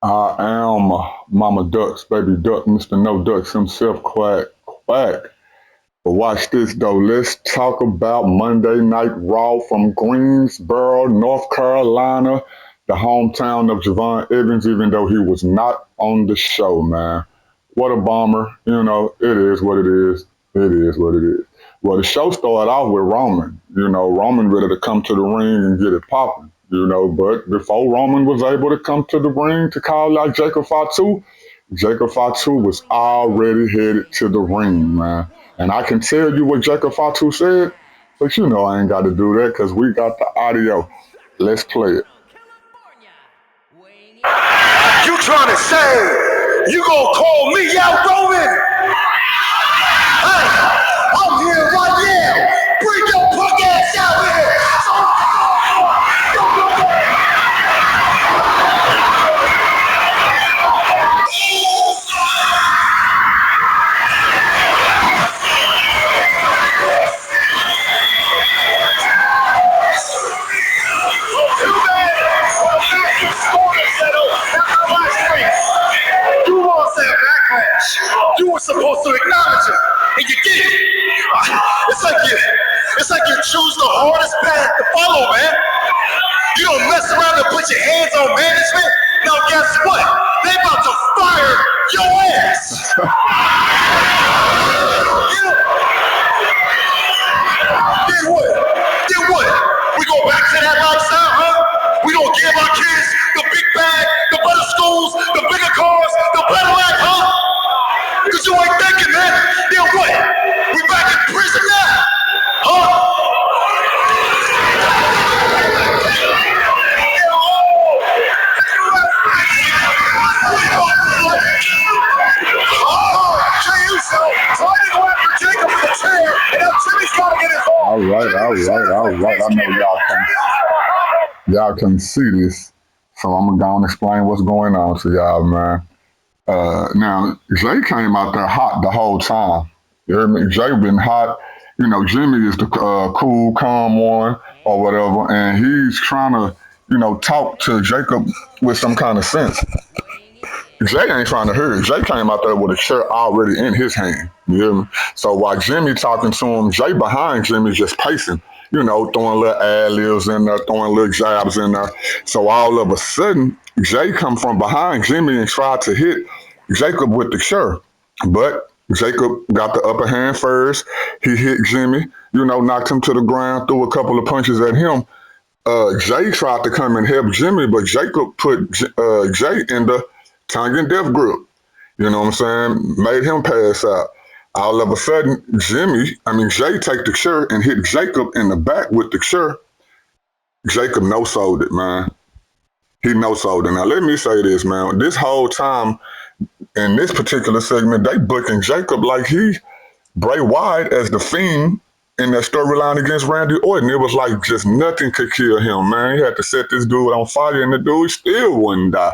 I am Mama Ducks, baby Duck, Mr. No Ducks himself, quack, quack. But watch this though. Let's talk about Monday Night Raw from Greensboro, North Carolina, the hometown of Javon Evans, even though he was not on the show, man. What a bomber. It is what it is. It is what it is. Well, the show started off with Roman. Roman ready to come to the ring and get it popping. But before Roman was able to come to the ring to call out Jacob Fatu was already headed to the ring, man. And I can tell you what Jacob Fatu said, but I ain't got to do that because we got the audio. Let's play it. You trying to say you gonna call me out, Roman? Hey, I'm here right now. Bring your punk ass out here. You lost that backlash. You were supposed to acknowledge it, and you did. It's like you choose the hardest path to follow, man. You don't mess around and put your hands on management. Now guess what? They about to fire your ass. Then what? Then what? We go back to that lifestyle, huh? We gonna give our kids the big bag, the better schools, the bigger cars, the better life, huh? Cause you ain't thinking, man. Then what? We back in prison now, huh? Jay Uso trying to go after Jacob with the chair, and now Jimmy's got to get All involved. right, Jimmy all the right, chair all like right. this. I know y'all can see this, so I'm gonna go and explain what's going on to y'all, man. Now Jay came out there hot the whole time. You hear me? Jay been hot. Jimmy is the cool, calm one or whatever, and he's trying to, talk to Jacob with some kind of sense. Jay ain't trying to hear it. Jay came out there with a shirt already in his hand. You hear me? So while Jimmy talking to him, Jay behind Jimmy just pacing. Throwing little ad libs in there, throwing little jabs in there. So all of a sudden, Jay come from behind Jimmy and tried to hit Jacob with the shirt. But Jacob got the upper hand first. He hit Jimmy, knocked him to the ground, threw a couple of punches at him. Jay tried to come and help Jimmy, but Jacob put Jay in the tongue and death grip. You know what I'm saying? Made him pass out. All of a sudden, Jay take the shirt and hit Jacob in the back with the shirt. Jacob no-sold it, man. He no-sold it. Now, let me say this, man. This whole time in this particular segment, they booking Jacob like he Bray Wyatt as the Fiend in that storyline against Randy Orton. It was like just nothing could kill him, man. He had to set this dude on fire, and the dude still wouldn't die.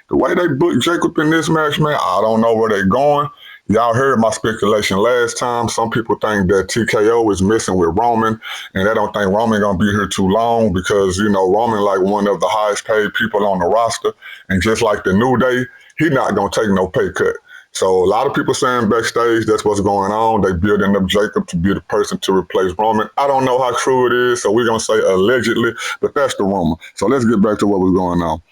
The way they booked Jacob in this match, man, I don't know where they're going. Y'all heard my speculation last time. Some people think that TKO is missing with Roman, and they don't think Roman gonna be here too long because Roman like one of the highest paid people on the roster, and just like the New Day, he not gonna take no pay cut. So a lot of people saying backstage that's what's going on. They building up Jacob to be the person to replace Roman. I don't know how true it is, so we're gonna say allegedly, but that's the rumor. So let's get back to what was going on.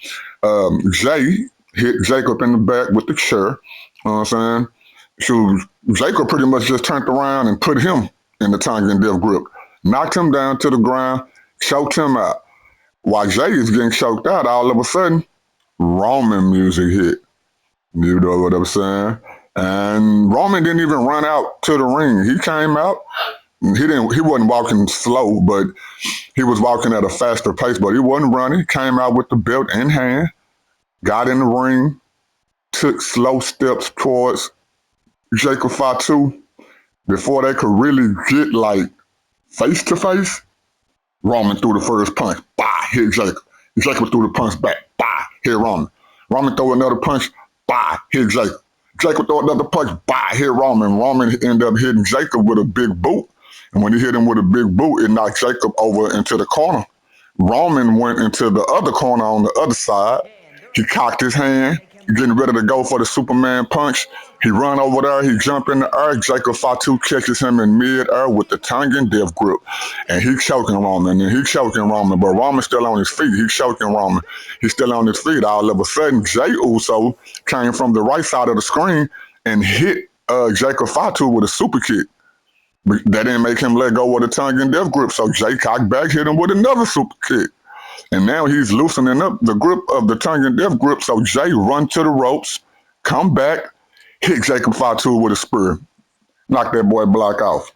Jay hit Jacob in the back with the chair. You know what I'm saying? So Jacob pretty much just turned around and put him in the tongue and death grip, knocked him down to the ground, choked him out. While Jay is getting choked out, all of a sudden, Roman music hit. You know what I'm saying? And Roman didn't even run out to the ring. He came out. He wasn't walking slow, but he was walking at a faster pace, but he wasn't running. He came out with the belt in hand, got in the ring, took slow steps towards Jacob Fatu. Before they could really get like face to face, Roman threw the first punch. Bah, hit Jacob. Jacob threw the punch back. Bah, hit Roman. Roman threw another punch. Bah, hit Jacob. Jacob threw another punch. Bah, hit Roman. Roman ended up hitting Jacob with a big boot. And when he hit him with a big boot, it knocked Jacob over into the corner. Roman went into the other corner on the other side. He cocked his hand, getting ready to go for the Superman punch. He run over there, he jump in the air. Jacob Fatu catches him in mid-air with the tongue and death grip. And he choking Roman, and he choking Roman, but Roman's still on his feet. He choking Roman. He's still on his feet. All of a sudden, Jay Uso came from the right side of the screen and hit Jacob Fatu with a super kick. But that didn't make him let go of the tongue and death grip. So Jay cocked back, hit him with another super kick. And now he's loosening up the grip of the tongue and death grip. So Jay run to the ropes, come back, hit Jacob Fatu with a spear, knock that boy block off.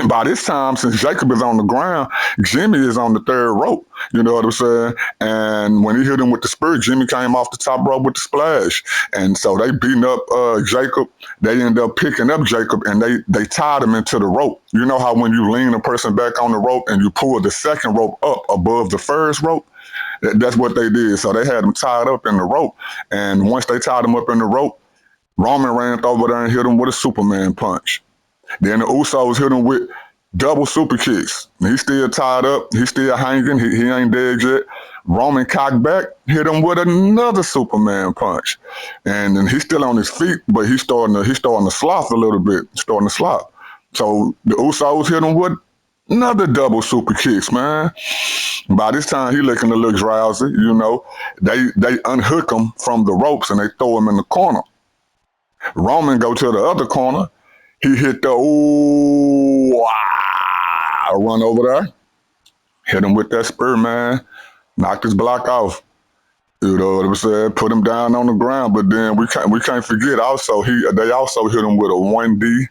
By this time, since Jacob is on the ground, Jimmy is on the third rope. You know what I'm saying? And when he hit him with the spear, Jimmy came off the top rope with the splash. And so they beating up Jacob. They end up picking up Jacob and they tied him into the rope. You know how when you lean a person back on the rope and you pull the second rope up above the first rope? That's what they did. So they had him tied up in the rope. And once they tied him up in the rope, Roman ran over there and hit him with a Superman punch. Then the Usos hit him with double super kicks. He's still tied up. He's still hanging. He ain't dead yet. Roman cocked back, hit him with another Superman punch. And then he's still on his feet, but he's starting to slough a little bit, starting to slough. So the Usos hit him with another double super kicks, man. By this time, he looking a little drowsy, you know. They unhook him from the ropes and they throw him in the corner. Roman go to the other corner. He hit the run over there, hit him with that spear, man. Knocked his block off. You know what I'm saying? Put him down on the ground, but then we can't forget also they also hit him with a 1D.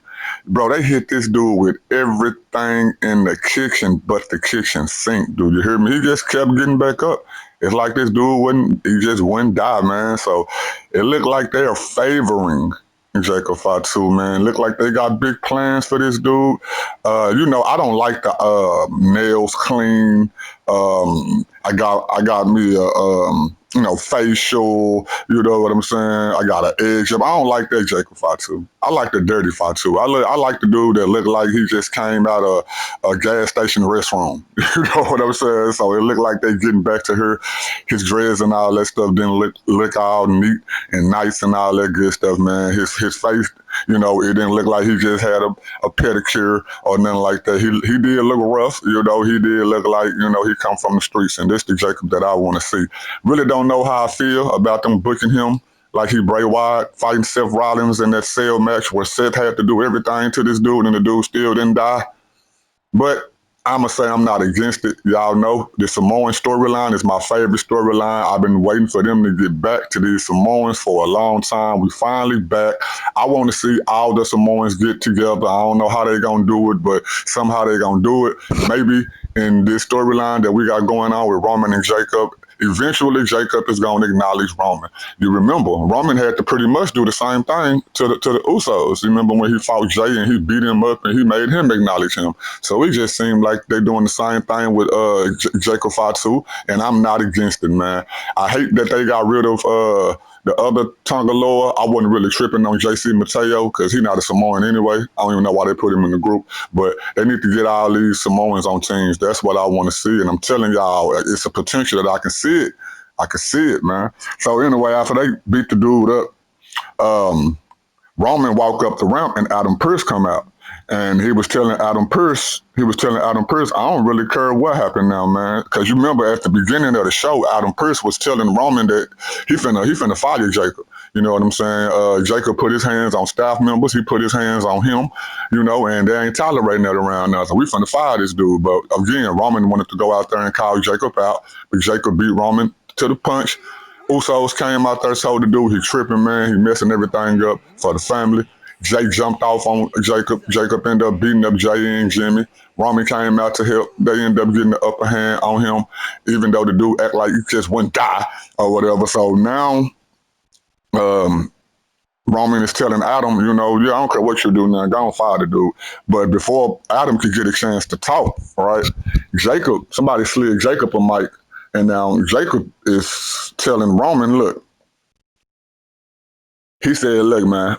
Bro, they hit this dude with everything in the kitchen but the kitchen sink, dude. You hear me? He just kept getting back up. It's like this dude he just wouldn't die, man. So it looked like they are favoring Jacob Fatu, man. Look like they got big plans for this dude. You know, I don't like the nails clean. I got me a facial. You know what I'm saying? I got an edge up. I don't like that Jacob Fatu. I like the dirty Fatu. I like the dude that looked like he just came out of a gas station restroom. You know what I'm saying? So it looked like they getting back to her. His dreads and all that stuff didn't look all neat and nice and all that good stuff, man. His face, you know, it didn't look like he just had a pedicure or nothing like that. He did look rough, you know. He did look like, you know, he come from the streets, and this the Jacob that I want to see. Really don't know how I feel about them booking him like he Bray Wyatt fighting Seth Rollins in that cell match where Seth had to do everything to this dude and the dude still didn't die. But I'ma say I'm not against it. Y'all know the Samoan storyline is my favorite storyline. I've been waiting for them to get back to these Samoans for a long time. We finally back. I want to see all the Samoans get together. I don't know how they gonna do it, but somehow they gonna do it. Maybe in this storyline that we got going on with Roman and Jacob, eventually Jacob is gonna acknowledge Roman. You remember Roman had to pretty much do the same thing to the Usos. You remember when he fought Jay and he beat him up and he made him acknowledge him. So it just seemed like they're doing the same thing with Jacob Fatu, and I'm not against it, man. I hate that they got rid of the other Tongaloa. I wasn't really tripping on JC Mateo because he's not a Samoan anyway. I don't even know why they put him in the group, but they need to get all these Samoans on teams. That's what I want to see, and I'm telling y'all, it's a potential that I can see it. I can see it, man. So anyway, after they beat the dude up, Roman walked up the ramp and Adam Pearce come out. And he was telling Adam Pearce, I don't really care what happened now, man. Because you remember at the beginning of the show, Adam Pearce was telling Roman that he finna fire Jacob. You know what I'm saying? Jacob put his hands on staff members. He put his hands on him, you know, and they ain't tolerating that around now. So we finna fire this dude. But again, Roman wanted to go out there and call Jacob out. But Jacob beat Roman to the punch. Usos came out there, told the dude he tripping, man. He messing everything up for the family. Jay jumped off on Jacob. Jacob ended up beating up Jay and Jimmy. Roman came out to help. They ended up getting the upper hand on him, even though the dude act like he just wouldn't die or whatever. So now Roman is telling Adam, you know, yeah, I don't care what you do now, go on fire the dude. But before Adam could get a chance to talk, right, somebody slid Jacob a mic, and now Jacob is telling Roman, look, he said, look, man,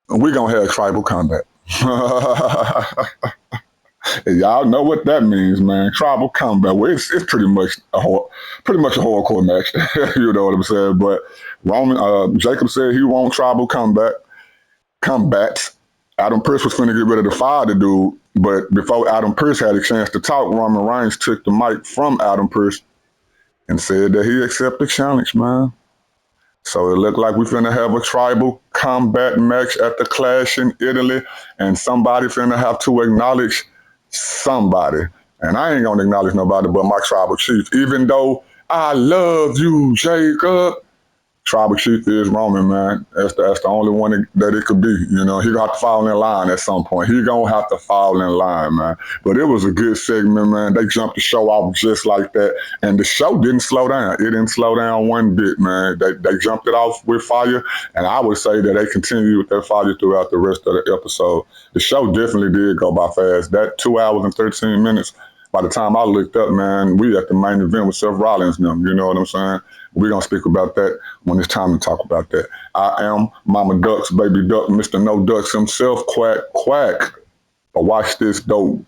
we're going to have tribal combat. And y'all know what that means, man. Tribal combat. Well, it's pretty much a hardcore match. You know what I'm saying? But Jacob said he won't tribal combats. Adam Pearce was finna get ready to fire the dude, but before Adam Pearce had a chance to talk, Roman Reigns took the mic from Adam Pearce and said that he accepted the challenge, man. So it looked like we finna have a tribal combat match at the Clash in Italy, and somebody finna have to acknowledge somebody. And I ain't gonna acknowledge nobody but my tribal chief, even though I love you, Jacob. Tribal chief is Roman, man. That's the only one that it could be. You know, he gonna have to fall in line at some point. He gonna have to fall in line, man. But it was a good segment, man. They jumped the show off just like that, and the show didn't slow down. It didn't slow down one bit, man. They jumped it off with fire, and I would say that they continued with that fire throughout the rest of the episode. The show definitely did go by fast. That 2 hours and 13 minutes. By the time I looked up, man, we at the main event with Seth Rollins and them. You know what I'm saying? We're going to speak about that when it's time to talk about that. I am Mama Ducks, Baby Duck, Mr. No Ducks himself, Quack, Quack. But watch this, though.